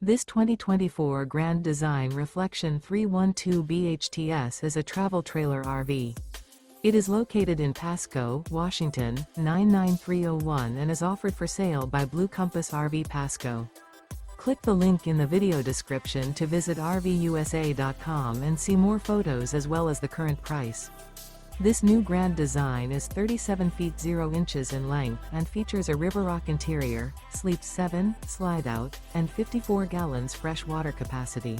This 2024 Grand Design Reflection 312 BHTS is a travel trailer RV. It is located in Pasco, Washington, 99301 and is offered for sale by Blue Compass RV Pasco. Click the link in the video description to visit RVUSA.com and see more photos as well as the current price. This new Grand Design is 37 feet 0 inches in length and features a RIVERROCK interior, sleeps 7, slide-out, and 54 gallons fresh water capacity.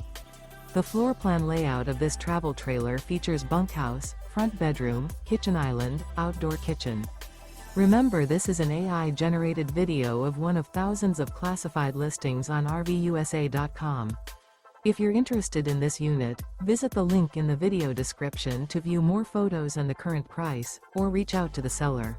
The floor plan layout of this travel trailer features bunkhouse, front bedroom, kitchen island, outdoor kitchen. Remember, this is an AI-generated video of one of thousands of classified listings on RVUSA.com. If you're interested in this unit, visit the link in the video description to view more photos and the current price, or reach out to the seller.